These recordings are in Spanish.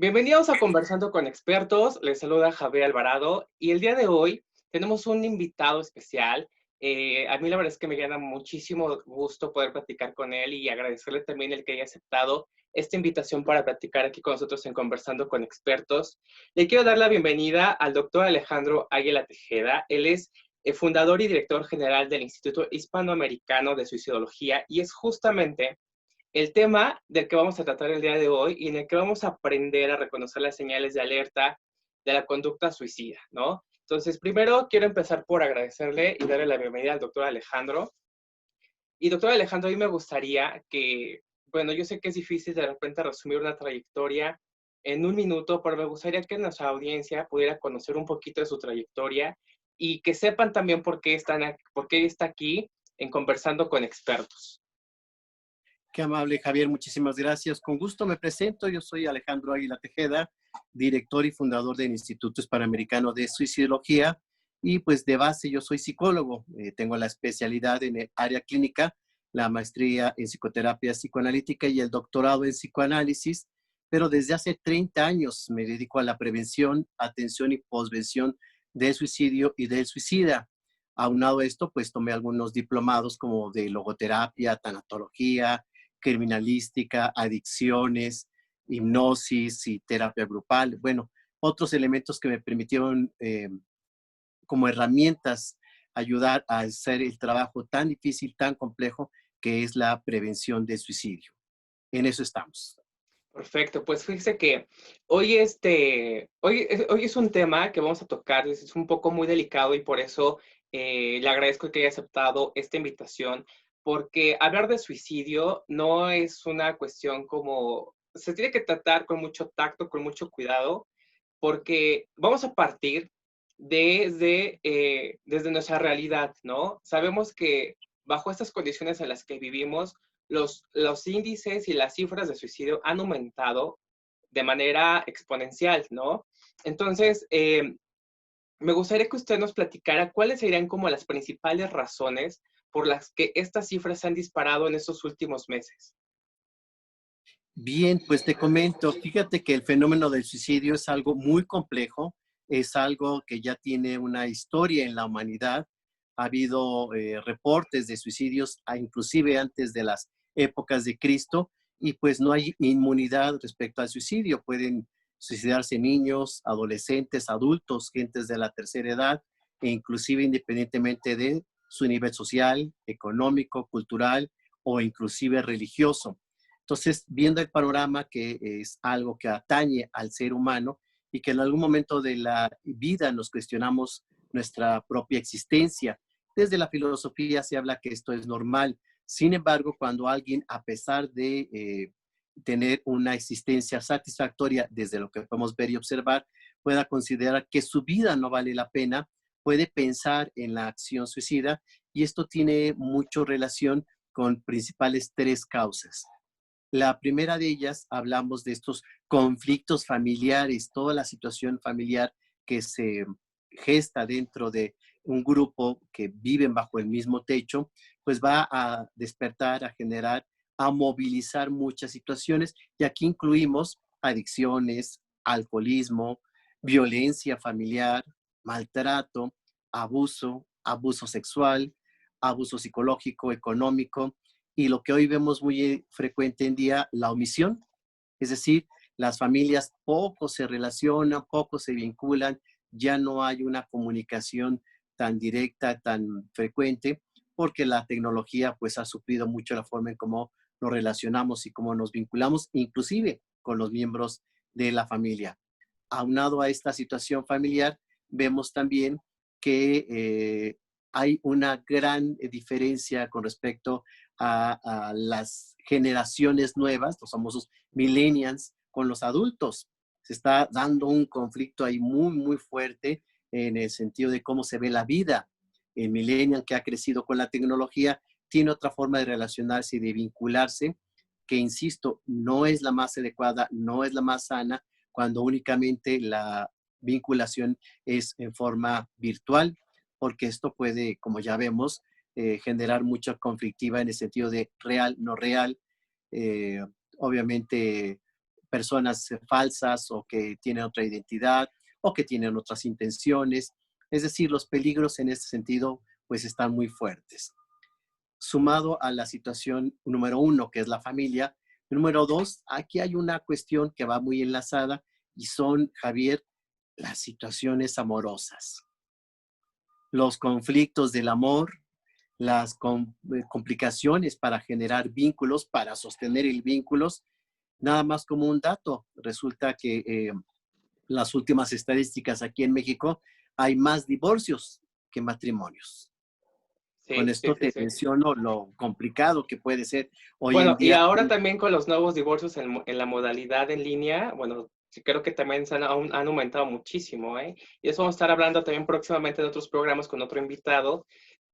Bienvenidos a Conversando con Expertos, les saluda Javier Alvarado y el día de hoy tenemos un invitado especial. A mí la verdad es que me llena muchísimo gusto poder platicar con él y agradecerle también el que haya aceptado esta invitación para platicar aquí con nosotros en Conversando con Expertos. Le quiero dar la bienvenida al doctor Alejandro Águila Tejeda. Él es fundador y director general del Instituto Hispanoamericano de Suicidología y es justamente el tema del que vamos a tratar el día de hoy y en el que vamos a aprender a reconocer las señales de alerta de la conducta suicida, ¿no? Entonces, primero quiero empezar por agradecerle y darle la bienvenida al doctor Alejandro. Y doctor Alejandro, a mí me gustaría que, bueno, yo sé que es difícil de repente resumir una trayectoria en un minuto, pero me gustaría que nuestra audiencia pudiera conocer un poquito de su trayectoria y que sepan también por qué está aquí en Conversando con Expertos. Qué amable, Javier, muchísimas gracias. Con gusto me presento. Yo soy Alejandro Águila Tejeda, director y fundador del Instituto Hispanoamericano de Suicidología. Y pues de base yo soy psicólogo. Tengo la especialidad en el área clínica, la maestría en psicoterapia psicoanalítica y el doctorado en psicoanálisis. Pero desde hace 30 años me dedico a la prevención, atención y posvención del suicidio y del suicida. Aunado a esto, pues tomé algunos diplomados como de logoterapia, tanatología, criminalística, adicciones, hipnosis y terapia grupal. Bueno, otros elementos que me permitieron como herramientas ayudar a hacer el trabajo tan difícil, tan complejo, que es la prevención del suicidio. En eso estamos. Perfecto, pues fíjese que hoy es un tema que vamos a tocar, es un poco muy delicado y por eso le agradezco que haya aceptado esta invitación, porque hablar de suicidio no es una cuestión como, se tiene que tratar con mucho tacto, con mucho cuidado, porque vamos a partir desde nuestra realidad, ¿no? Sabemos que bajo estas condiciones en las que vivimos, los índices y las cifras de suicidio han aumentado de manera exponencial, ¿no? Entonces, me gustaría que usted nos platicara cuáles serían como las principales razones por las que estas cifras se han disparado en estos últimos meses. Bien, pues te comento, fíjate que el fenómeno del suicidio es algo muy complejo, es algo que ya tiene una historia en la humanidad. Ha habido reportes de suicidios, inclusive antes de las épocas de Cristo, y pues no hay inmunidad respecto al suicidio. Pueden suicidarse niños, adolescentes, adultos, gentes de la tercera edad, e inclusive independientemente de su nivel social, económico, cultural o inclusive religioso. Entonces, viendo el panorama que es algo que atañe al ser humano y que en algún momento de la vida nos cuestionamos nuestra propia existencia. Desde la filosofía se habla que esto es normal. Sin embargo, cuando alguien, a pesar de tener una existencia satisfactoria desde lo que podemos ver y observar, pueda considerar que su vida no vale la pena, puede pensar en la acción suicida y esto tiene mucha relación con principales tres causas. La primera de ellas, hablamos de estos conflictos familiares, toda la situación familiar que se gesta dentro de un grupo que viven bajo el mismo techo, pues va a despertar, a generar, a movilizar muchas situaciones. Y aquí incluimos adicciones, alcoholismo, violencia familiar, maltrato, abuso sexual, abuso psicológico, económico, y lo que hoy vemos muy frecuente en día, la omisión. Es decir, las familias poco se relacionan, poco se vinculan, ya no hay una comunicación tan directa, tan frecuente, porque la tecnología pues ha suplido mucho la forma en cómo nos relacionamos y cómo nos vinculamos, inclusive con los miembros de la familia. Aunado a esta situación familiar, vemos también que hay una gran diferencia con respecto a las generaciones nuevas, los famosos millennials, con los adultos. Se está dando un conflicto ahí muy, muy fuerte en el sentido de cómo se ve la vida. El millennial que ha crecido con la tecnología tiene otra forma de relacionarse y de vincularse que, insisto, no es la más adecuada, no es la más sana, cuando únicamente la vinculación es en forma virtual, porque esto puede, como ya vemos, generar mucha conflictiva en el sentido de real, no real. Eh, Obviamente personas falsas o que tienen otra identidad o que tienen otras intenciones. Es decir, los peligros en este sentido pues están muy fuertes. Sumado a la situación número uno, que es la familia. Número dos, aquí hay una cuestión que va muy enlazada y son, Javier, las situaciones amorosas, los conflictos del amor, las complicaciones para generar vínculos, para sostener el vínculos. Nada más como un dato, resulta que las últimas estadísticas aquí en México hay más divorcios que matrimonios. Con Sí, sí, esto sí, te sí. menciono lo complicado que puede ser hoy en Bueno, y día. ahora también con los nuevos divorcios en la modalidad en línea, bueno, sí creo que también han aumentado muchísimo, ¿eh? Y eso vamos a estar hablando también próximamente en otros programas con otro invitado,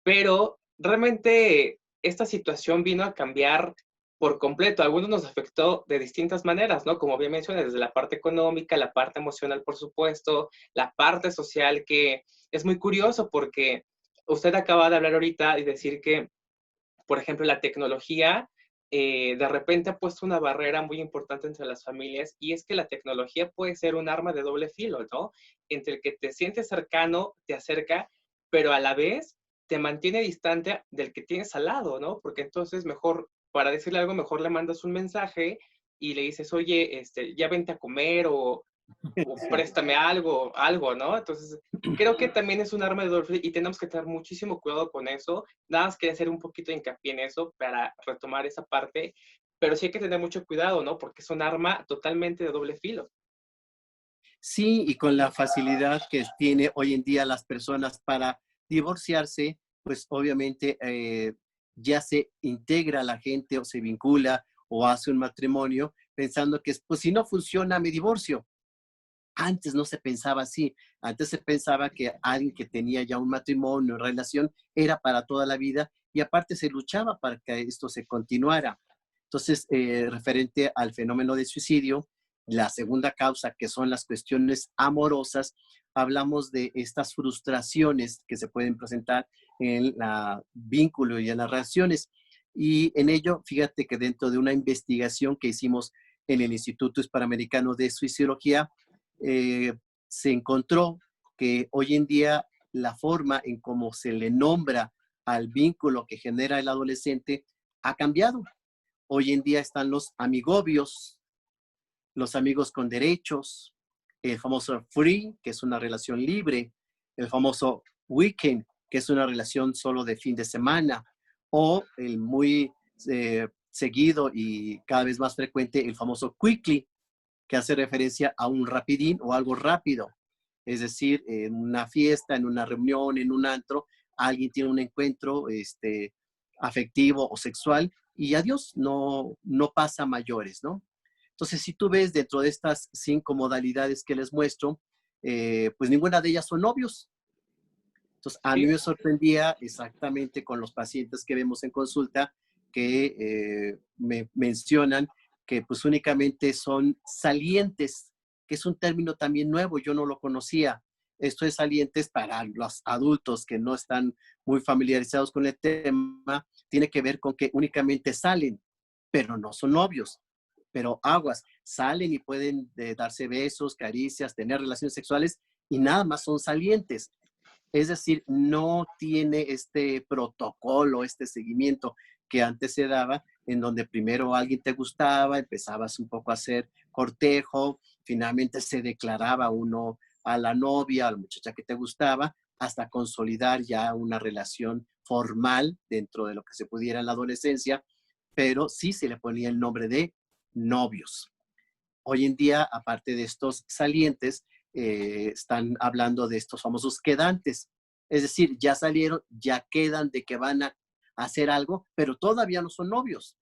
pero realmente esta situación vino a cambiar por completo. A algunos nos afectó de distintas maneras, ¿no? Como bien mencioné, desde la parte económica, la parte emocional, por supuesto, la parte social, que es muy curioso porque usted acaba de hablar ahorita y decir que, por ejemplo, la tecnología de repente ha puesto una barrera muy importante entre las familias y es que la tecnología puede ser un arma de doble filo, ¿no? Entre el que te sientes cercano, te acerca, pero a la vez te mantiene distante del que tienes al lado, ¿no? Porque entonces mejor, para decirle algo, mejor le mandas un mensaje y le dices, oye, ya vente a comer o préstame algo, algo, ¿no? Entonces, creo que también es un arma de doble filo y tenemos que tener muchísimo cuidado con eso. Nada más quería hacer un poquito de hincapié en eso para retomar esa parte, pero sí hay que tener mucho cuidado, ¿no? Porque es un arma totalmente de doble filo. Sí, y con la facilidad que tiene hoy en día las personas para divorciarse, pues obviamente ya se integra la gente o se vincula o hace un matrimonio pensando que pues si no funciona me divorcio. Antes no se pensaba así. Antes se pensaba que alguien que tenía ya un matrimonio, relación, era para toda la vida y aparte se luchaba para que esto se continuara. Entonces, referente al fenómeno de suicidio, la segunda causa, que son las cuestiones amorosas, hablamos de estas frustraciones que se pueden presentar en el vínculo y en las relaciones. Y en ello, fíjate que dentro de una investigación que hicimos en el Instituto Hispanoamericano de Suicidología, eh, se encontró que hoy en día la forma en cómo se le nombra al vínculo que genera el adolescente ha cambiado. Hoy en día están los amigobios, los amigos con derechos, el famoso free, que es una relación libre, el famoso weekend, que es una relación solo de fin de semana, o el muy seguido y cada vez más frecuente, el famoso quickly, que hace referencia a un rapidín o algo rápido. Es decir, en una fiesta, en una reunión, en un antro, alguien tiene un encuentro afectivo o sexual y adiós, no pasa a mayores, ¿no? Entonces, si tú ves dentro de estas 5 modalidades que les muestro, pues ninguna de ellas son novios. Entonces, a mí Sí, me sorprendía exactamente con los pacientes que vemos en consulta que me mencionan que pues únicamente son salientes, que es un término también nuevo, yo no lo conocía. Esto es salientes para los adultos que no están muy familiarizados con el tema, tiene que ver con que únicamente salen, pero no son novios. Pero aguas, salen y pueden darse besos, caricias, tener relaciones sexuales y nada más son salientes. Es decir, no tiene este protocolo, este seguimiento que antes se daba, en donde primero alguien te gustaba, empezabas un poco a hacer cortejo, finalmente se declaraba uno a la novia, a la muchacha que te gustaba, hasta consolidar ya una relación formal dentro de lo que se pudiera en la adolescencia, pero sí se le ponía el nombre de novios. Hoy en día, aparte de estos salientes, están hablando de estos famosos quedantes. Es decir, ya salieron, ya quedan de que van a hacer algo, pero todavía no son novios.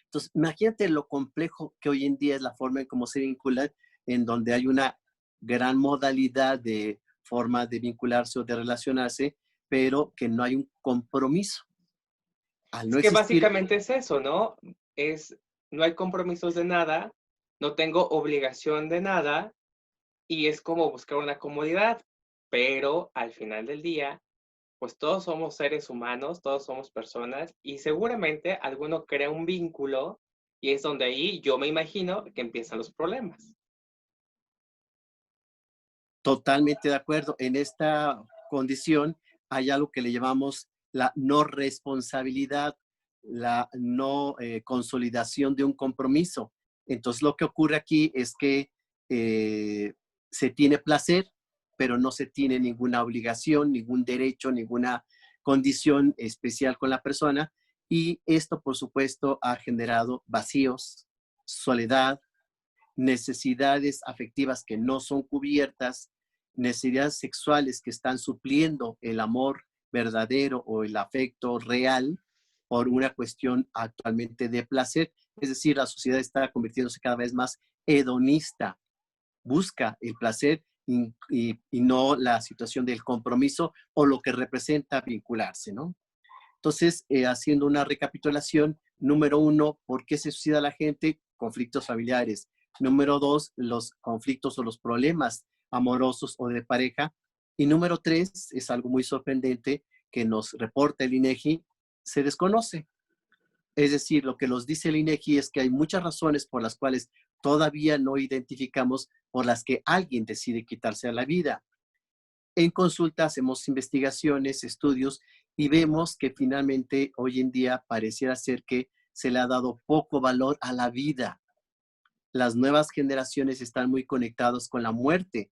Entonces, imagínate lo complejo que hoy en día es la forma en cómo se vinculan, en donde hay una gran modalidad de forma de vincularse o de relacionarse, pero que no hay un compromiso. Al es no que existir, básicamente es eso, ¿no? No hay compromisos de nada, no tengo obligación de nada y es como buscar una comodidad, pero al final del día pues todos somos seres humanos, todos somos personas y seguramente alguno crea un vínculo Y es donde ahí yo me imagino que empiezan los problemas. Totalmente de acuerdo. En esta condición hay algo que le llamamos la no responsabilidad, la no consolidación de un compromiso. Entonces, lo que ocurre aquí es que se tiene placer, pero no se tiene ninguna obligación, ningún derecho, ninguna condición especial con la persona. Y esto, por supuesto, ha generado vacíos, soledad, necesidades afectivas que no son cubiertas, necesidades sexuales que están supliendo el amor verdadero o el afecto real por una cuestión actualmente de placer. Es decir, la sociedad está convirtiéndose cada vez más hedonista, busca el placer y no la situación del compromiso o lo que representa vincularse, ¿no? Entonces, haciendo una recapitulación, número uno, ¿por qué se suicida la gente? Conflictos familiares. Número dos, los conflictos o los problemas amorosos o de pareja. Y número tres, es algo muy sorprendente que nos reporta el INEGI, se desconoce. Es decir, lo que nos dice el INEGI es que hay muchas razones por las cuales todavía no identificamos por las que alguien decide quitarse la vida. En consulta hacemos investigaciones, estudios y vemos que finalmente hoy en día pareciera ser que se le ha dado poco valor a la vida. Las nuevas generaciones están muy conectados con la muerte,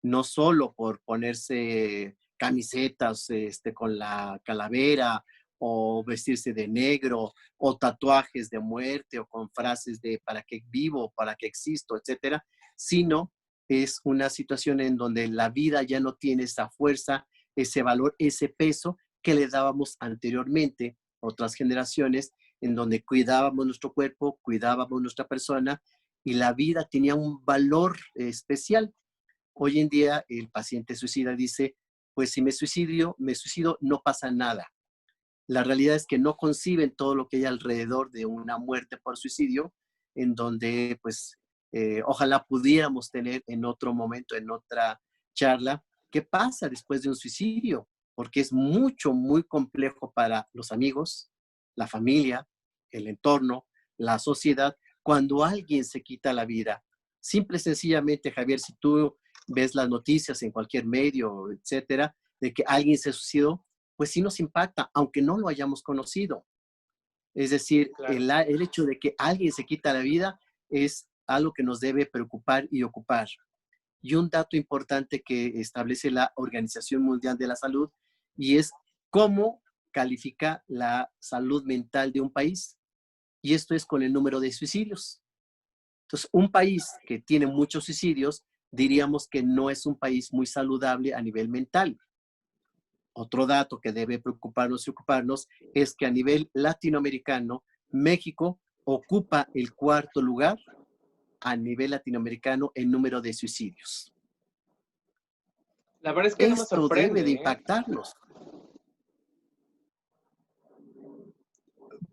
no solo por ponerse camisetas con la calavera o vestirse de negro o tatuajes de muerte o con frases de para qué vivo, para qué existo, etcétera, sino es una situación en donde la vida ya no tiene esa fuerza, ese valor, ese peso que le dábamos anteriormente, otras generaciones, en donde cuidábamos nuestro cuerpo, cuidábamos nuestra persona y la vida tenía un valor especial. Hoy en día el paciente suicida dice, pues si me suicido, no pasa nada. La realidad es que no conciben todo lo que hay alrededor de una muerte por suicidio, en donde pues ojalá pudiéramos tener en otro momento, en otra charla, qué pasa después de un suicidio, porque es mucho, muy complejo para los amigos, la familia, el entorno, la sociedad, cuando alguien se quita la vida. Simple y sencillamente, Javier, si tú ves las noticias en cualquier medio, etcétera, de que alguien se suicidó, pues sí nos impacta, aunque no lo hayamos conocido. Es decir, Claro. el hecho de que alguien se quita la vida es algo que nos debe preocupar y ocupar. Y un dato importante que establece la Organización Mundial de la Salud y es cómo califica la salud mental de un país. Y esto es con el número de suicidios. Entonces, un país que tiene muchos suicidios, diríamos que no es un país muy saludable a nivel mental. Otro dato que debe preocuparnos y ocuparnos es que a nivel latinoamericano, México ocupa el cuarto lugar a nivel latinoamericano en número de suicidios. La verdad es que no me Esto debe de sorprende, ¿eh? impactarnos.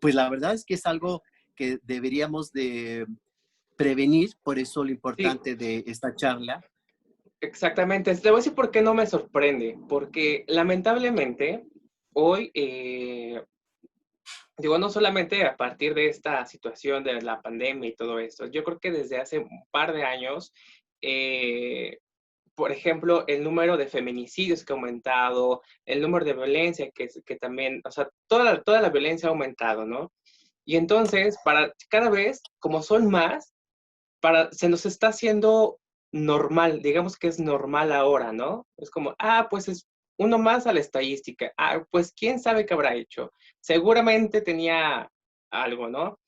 Pues la verdad es que es algo que deberíamos de prevenir, por eso lo Sí, importante de esta charla. exactamente. Te voy a decir por qué no me sorprende. Porque lamentablemente hoy, digo, no solamente a partir de esta situación de la pandemia y todo esto, yo creo que desde hace un par de años, eh, por ejemplo, el número de feminicidios que ha aumentado, el número de violencia que también, o sea, toda la violencia ha aumentado, ¿no? Y entonces, cada vez, como son más, se nos está haciendo normal, digamos que es normal ahora, ¿no? Es como, pues es uno más a la estadística. Pues quién sabe qué habrá hecho. Seguramente tenía algo, ¿no?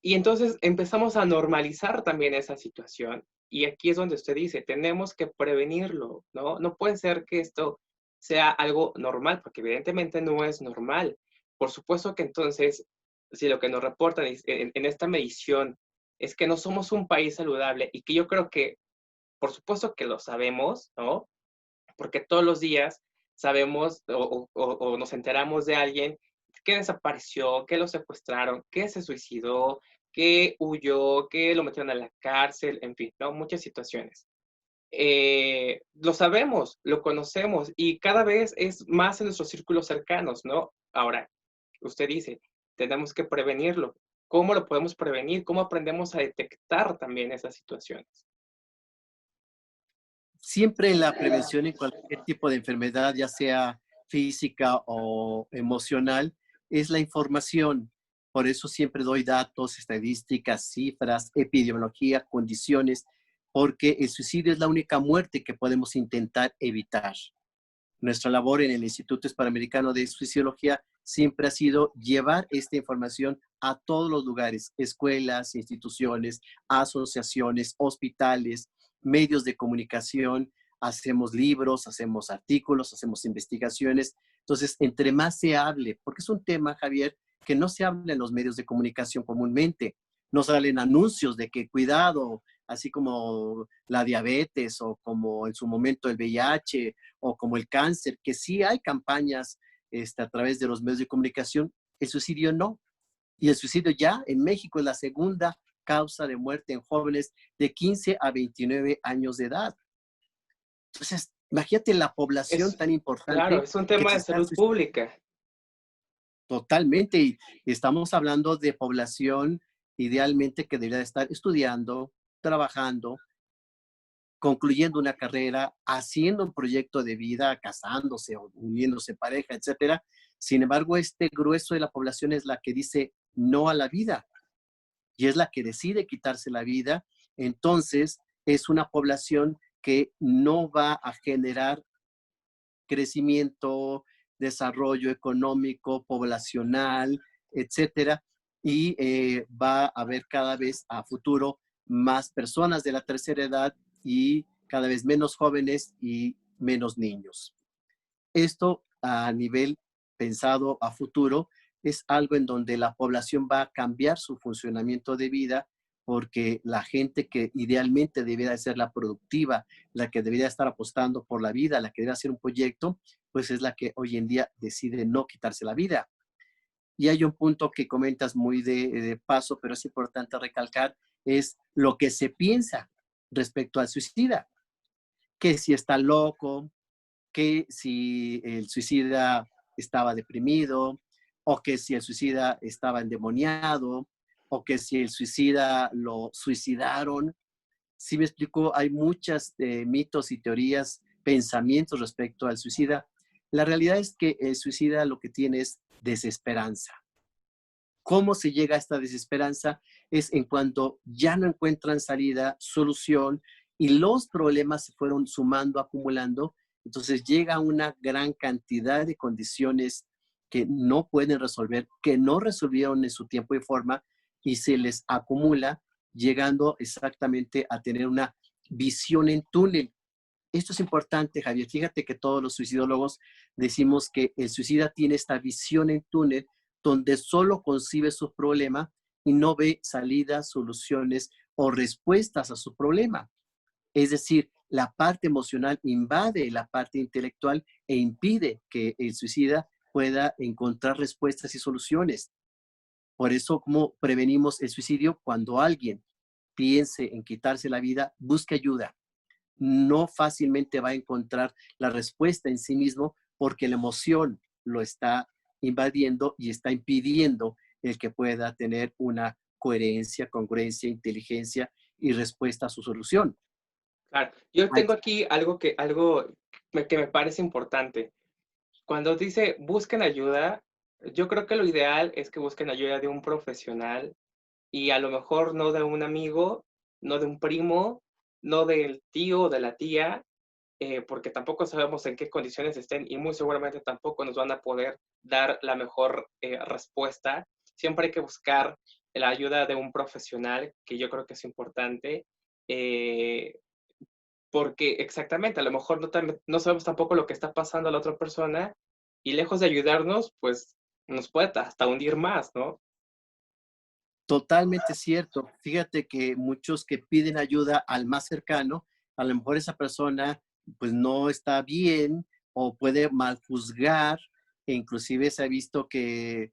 Y entonces empezamos a normalizar también esa situación. Y aquí es donde usted dice, tenemos que prevenirlo, ¿no? No puede ser que esto sea algo normal, porque evidentemente no es normal. Por supuesto que entonces, si lo que nos reportan en esta medición es que no somos un país saludable y que yo creo que, por supuesto que lo sabemos, ¿no? Porque todos los días sabemos o nos enteramos de alguien que desapareció, que lo secuestraron, que se suicidó, que huyó, que lo metieron a la cárcel, en fin, ¿no? Muchas situaciones. Lo sabemos, lo conocemos y cada vez es más en nuestros círculos cercanos, ¿no? Ahora, usted dice, tenemos que prevenirlo. ¿Cómo lo podemos prevenir? ¿Cómo aprendemos a detectar también esas situaciones? Siempre en la prevención en cualquier tipo de enfermedad, ya sea física o emocional, es la información. Por eso siempre doy datos, estadísticas, cifras, epidemiología, condiciones, porque el suicidio es la única muerte que podemos intentar evitar. Nuestra labor en el Instituto Hispanoamericano de Suicidología siempre ha sido llevar esta información a todos los lugares, escuelas, instituciones, asociaciones, hospitales, medios de comunicación. Hacemos libros, hacemos artículos, hacemos investigaciones. Entonces, entre más se hable, porque es un tema, Javier, que no se habla en los medios de comunicación comúnmente. No salen anuncios de que cuidado, así como la diabetes o como en su momento el VIH o como el cáncer, que sí hay campañas a través de los medios de comunicación, el suicidio no. Y el suicidio ya en México es la segunda causa de muerte en jóvenes de 15 a 29 años de edad. Entonces, imagínate la población Es, tan claro, importante es un que tema se de está salud suicidando pública. totalmente. Y estamos hablando de población idealmente que debería estar estudiando, trabajando, concluyendo una carrera, haciendo un proyecto de vida, casándose o uniéndose pareja, etcétera. Sin embargo, este grueso de la población es la que dice no a la vida y es la que decide quitarse la vida. Entonces, es una población que no va a generar crecimiento, desarrollo económico, poblacional, etcétera, y va a haber cada vez a futuro más personas de la tercera edad y cada vez menos jóvenes y menos niños. Esto a nivel pensado a futuro es algo en donde la población va a cambiar su funcionamiento de vida porque la gente que idealmente debería ser la productiva, la que debería estar apostando por la vida, la que debe hacer un proyecto, pues es la que hoy en día decide no quitarse la vida. Y hay un punto que comentas muy de paso, pero es importante recalcar, es lo que se piensa respecto al suicida, que si está loco, que si el suicida estaba deprimido, o que si el suicida estaba endemoniado, o que si el suicida lo suicidaron. Si me explico, hay muchos mitos y teorías, pensamientos respecto al suicida. La realidad es que el suicida lo que tiene es desesperanza. ¿Cómo se llega a esta desesperanza? Es en cuanto ya no encuentran salida, solución y los problemas se fueron sumando, acumulando. Entonces llega una gran cantidad de condiciones que no pueden resolver, que no resolvieron en su tiempo y forma y se les acumula, llegando exactamente a tener una visión en túnel. Esto es importante, Javier. Fíjate que todos los suicidólogos decimos que el suicida tiene esta visión en túnel donde solo concibe su problema y no ve salidas, soluciones o respuestas a su problema. Es decir, la parte emocional invade la parte intelectual e impide que el suicida pueda encontrar respuestas y soluciones. Por eso, ¿cómo prevenimos el suicidio? Cuando alguien piense en quitarse la vida, busque ayuda. No fácilmente va a encontrar la respuesta en sí mismo porque la emoción lo está invadiendo y está impidiendo el que pueda tener una coherencia, congruencia, inteligencia y respuesta a su solución. Claro, yo Hay tengo aquí algo que me parece importante. Cuando dice busquen ayuda, yo creo que lo ideal es que busquen ayuda de un profesional y a lo mejor no de un amigo, no de un primo, no del tío o de la tía, porque tampoco sabemos en qué condiciones estén y muy seguramente tampoco nos van a poder dar la mejor respuesta. Siempre hay que buscar la ayuda de un profesional, que yo creo que es importante, eh, porque exactamente, a lo mejor no sabemos tampoco lo que está pasando a la otra persona y lejos de ayudarnos, pues nos puede hasta hundir más, ¿no? totalmente cierto. Fíjate que muchos que piden ayuda al más cercano, a lo mejor esa persona pues no está bien o puede mal juzgar e inclusive se ha visto que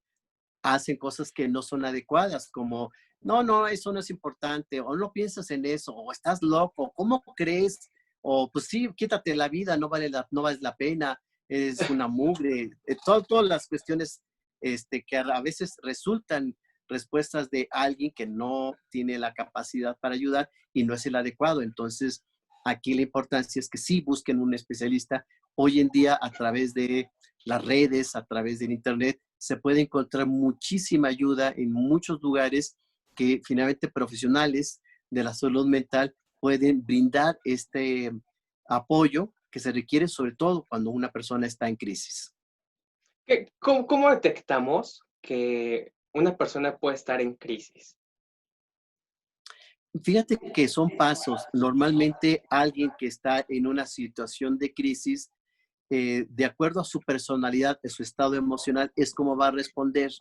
hacen cosas que no son adecuadas, como, no, no, eso no es importante, o no piensas en eso, o estás loco, ¿cómo crees? O pues sí, quítate la vida, no vale la pena, es una mugre, todas las cuestiones que a veces resultan respuestas de alguien que no tiene la capacidad para ayudar y no es el adecuado. Entonces, aquí la importancia es que sí busquen un especialista. Hoy en día, a través de las redes, a través del internet, se puede encontrar muchísima ayuda en muchos lugares que finalmente profesionales de la salud mental pueden brindar este apoyo que se requiere sobre todo cuando una persona está en crisis. ¿Cómo detectamos que una persona puede estar en crisis? Fíjate que son pasos. Normalmente alguien que está en una situación de crisis, de acuerdo a su personalidad, a su estado emocional, es como va a responder.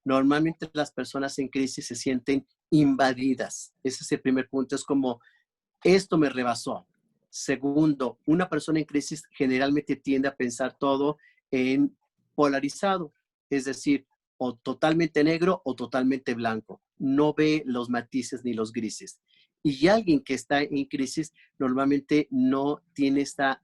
Normalmente las personas en crisis se sienten invadidas. Ese es el primer punto. Es como, esto me rebasó. Segundo, una persona en crisis generalmente tiende a pensar todo en polarizado, es decir, o totalmente negro o totalmente blanco. No ve los matices ni los grises. Y alguien que está en crisis normalmente no tiene esta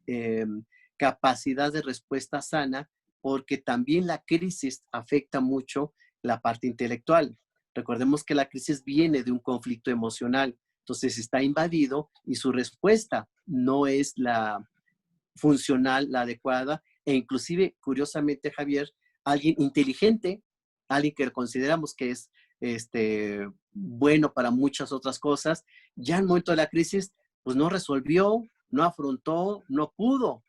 capacidad de respuesta sana porque también la crisis afecta mucho la parte intelectual. Recordemos que la crisis viene de un conflicto emocional, entonces está invadido y su respuesta no es la funcional, la adecuada, e inclusive, curiosamente, Javier, alguien inteligente, alguien que consideramos que es bueno para muchas otras cosas, ya en el momento de la crisis, pues no resolvió, no afrontó, no pudo.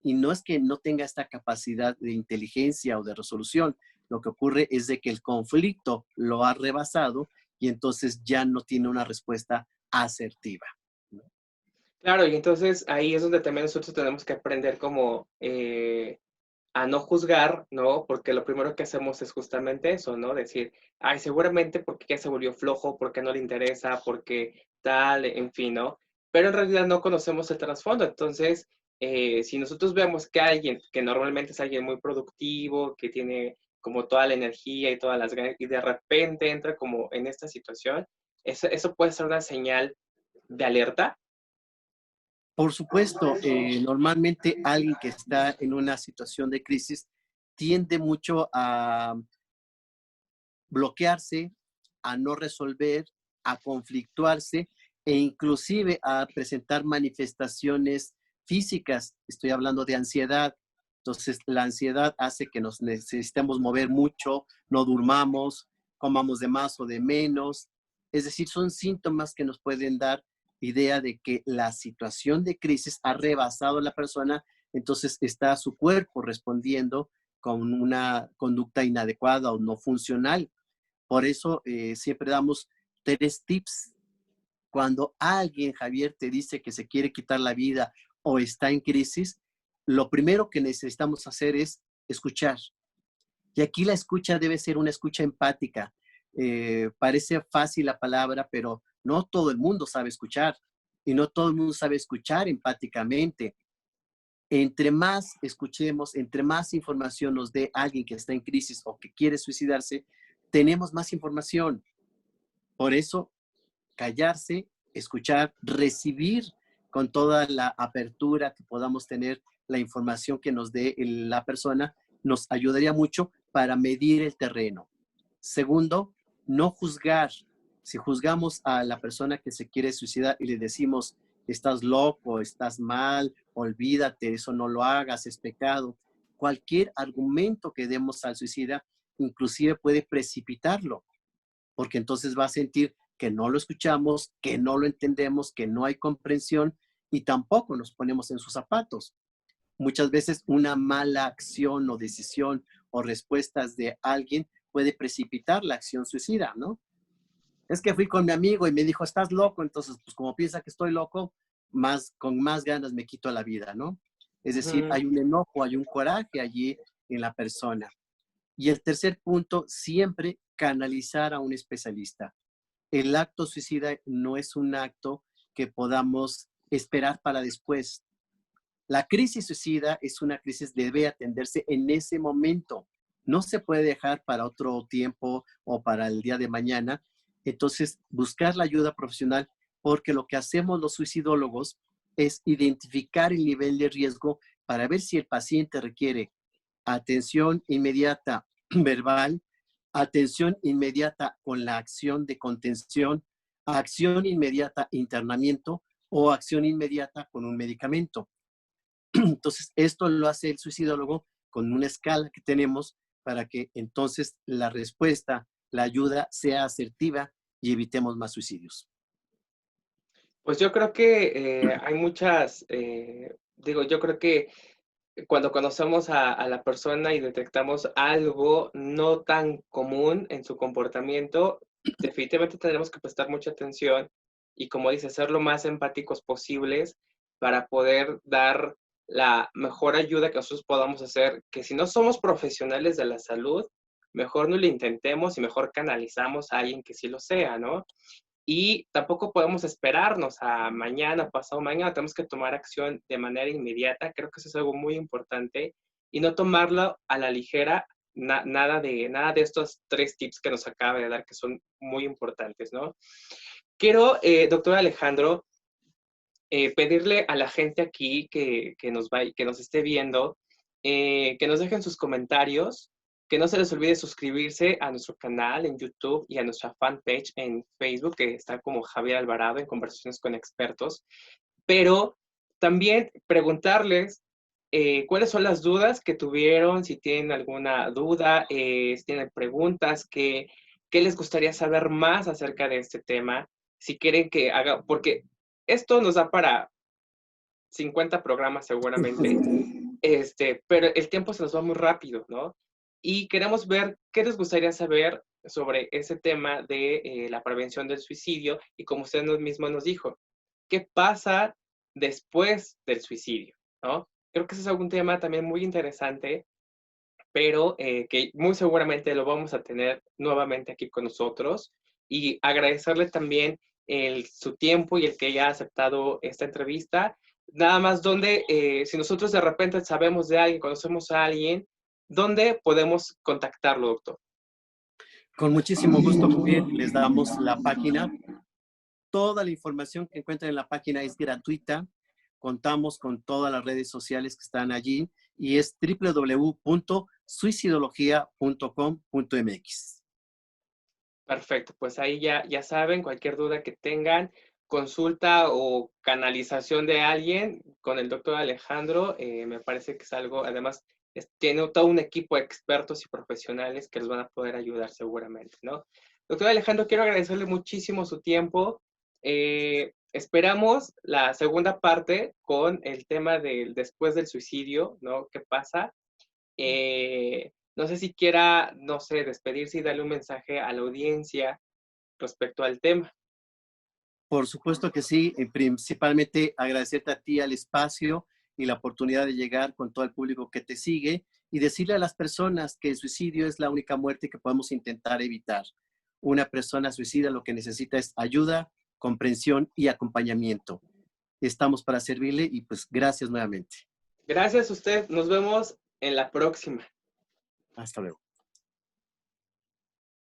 Y no es que no tenga esta capacidad de inteligencia o de resolución, lo que ocurre es de que el conflicto lo ha rebasado y entonces ya no tiene una respuesta asertiva, ¿no? Claro, y entonces ahí es donde también nosotros tenemos que aprender como a no juzgar, ¿no? Porque lo primero que hacemos es justamente eso, ¿no? Decir, ay, seguramente porque ya se volvió flojo, porque no le interesa, porque tal, en fin, ¿no? Pero en realidad no conocemos el trasfondo. Entonces, si nosotros vemos que alguien, que normalmente es alguien muy productivo, que tiene como toda la energía y todas las ganas, y de repente entra como en esta situación, eso puede ser una señal de alerta. Por supuesto, normalmente alguien que está en una situación de crisis tiende mucho a bloquearse, a no resolver, a conflictuarse e inclusive a presentar manifestaciones físicas. Estoy hablando de ansiedad. Entonces, la ansiedad hace que nos necesitemos mover mucho, no durmamos, comamos de más o de menos. Es decir, son síntomas que nos pueden dar idea de que la situación de crisis ha rebasado a la persona, entonces está su cuerpo respondiendo con una conducta inadecuada o no funcional. Por eso siempre damos 3 tips. Cuando alguien, Javier, te dice que se quiere quitar la vida o está en crisis, lo primero que necesitamos hacer es escuchar. Y aquí la escucha debe ser una escucha empática. Parece fácil la palabra, pero no todo el mundo sabe escuchar y no todo el mundo sabe escuchar empáticamente. Entre más escuchemos, entre más información nos dé alguien que está en crisis o que quiere suicidarse, tenemos más información. Por eso, callarse, escuchar, recibir con toda la apertura que podamos tener la información que nos dé la persona, nos ayudaría mucho para medir el terreno. Segundo, no juzgar. Si juzgamos a la persona que se quiere suicidar y le decimos, estás loco, estás mal, olvídate, eso no lo hagas, es pecado. Cualquier argumento que demos al suicida, inclusive puede precipitarlo, porque entonces va a sentir que no lo escuchamos, que no lo entendemos, que no hay comprensión y tampoco nos ponemos en sus zapatos. Muchas veces una mala acción o decisión o respuestas de alguien puede precipitar la acción suicida, ¿no? Es que fui con mi amigo y me dijo, estás loco, entonces, pues como piensa que estoy loco, con más ganas me quito la vida, ¿no? Es decir, Ujú. hay un enojo, hay un coraje allí en la persona. Y el tercer punto, siempre canalizar a un especialista. El acto suicida no es un acto que podamos esperar para después. La crisis suicida es una crisis que debe atenderse en ese momento. No se puede dejar para otro tiempo o para el día de mañana. Entonces, buscar la ayuda profesional, porque lo que hacemos los suicidólogos es identificar el nivel de riesgo para ver si el paciente requiere atención inmediata verbal, atención inmediata con la acción de contención, acción inmediata internamiento o acción inmediata con un medicamento. Entonces, esto lo hace el suicidólogo con una escala que tenemos para que entonces la respuesta, la ayuda sea asertiva y evitemos más suicidios. Pues yo creo que hay muchas, yo creo que cuando conocemos a la persona y detectamos algo no tan común en su comportamiento, definitivamente tendremos que prestar mucha atención y, como dice, ser lo más empáticos posibles para poder dar la mejor ayuda que nosotros podamos hacer, que si no somos profesionales de la salud, mejor no lo intentemos y mejor canalizamos a alguien que sí lo sea, ¿no? Y tampoco podemos esperarnos a mañana, pasado mañana, tenemos que tomar acción de manera inmediata. Creo que eso es algo muy importante y no tomarlo a la ligera, nada de estos 3 tips que nos acaba de dar, que son muy importantes, ¿no? Quiero, doctor Alejandro, pedirle a la gente aquí que nos esté viendo, que nos dejen sus comentarios, que no se les olvide suscribirse a nuestro canal en YouTube y a nuestra fanpage en Facebook, que está como Javier Alvarado en Conversaciones con Expertos, pero también preguntarles cuáles son las dudas que tuvieron, si tienen alguna duda, si tienen preguntas, qué les gustaría saber más acerca de este tema, si quieren que haga, porque esto nos da para 50 programas seguramente, pero el tiempo se nos va muy rápido, ¿no? Y queremos ver qué les gustaría saber sobre ese tema de la prevención del suicidio y, como usted mismo nos dijo, ¿qué pasa después del suicidio? ¿No? Creo que ese es algún tema también muy interesante, pero que muy seguramente lo vamos a tener nuevamente aquí con nosotros, y agradecerle también su tiempo y el que haya aceptado esta entrevista. Nada más, donde, si nosotros de repente sabemos de alguien, conocemos a alguien, ¿dónde podemos contactarlo, doctor? Con muchísimo gusto, Javier, les damos la página. Toda la información que encuentran en la página es gratuita. Contamos con todas las redes sociales que están allí y es www.suicidologia.com.mx. Perfecto, pues ahí ya saben, cualquier duda que tengan, consulta o canalización de alguien con el doctor Alejandro, me parece que es algo, además, tiene todo un equipo de expertos y profesionales que les van a poder ayudar seguramente, ¿no? Doctor Alejandro, quiero agradecerle muchísimo su tiempo. Esperamos la segunda parte con el tema del después del suicidio, ¿no? ¿Qué pasa? No sé si quiera, no sé, despedirse y darle un mensaje a la audiencia respecto al tema. Por supuesto que sí, principalmente agradecerte a ti al espacio y la oportunidad de llegar con todo el público que te sigue y decirle a las personas que el suicidio es la única muerte que podemos intentar evitar. Una persona suicida lo que necesita es ayuda, comprensión y acompañamiento. Estamos para servirle y pues gracias nuevamente. Gracias a usted. Nos vemos en la próxima. Hasta luego.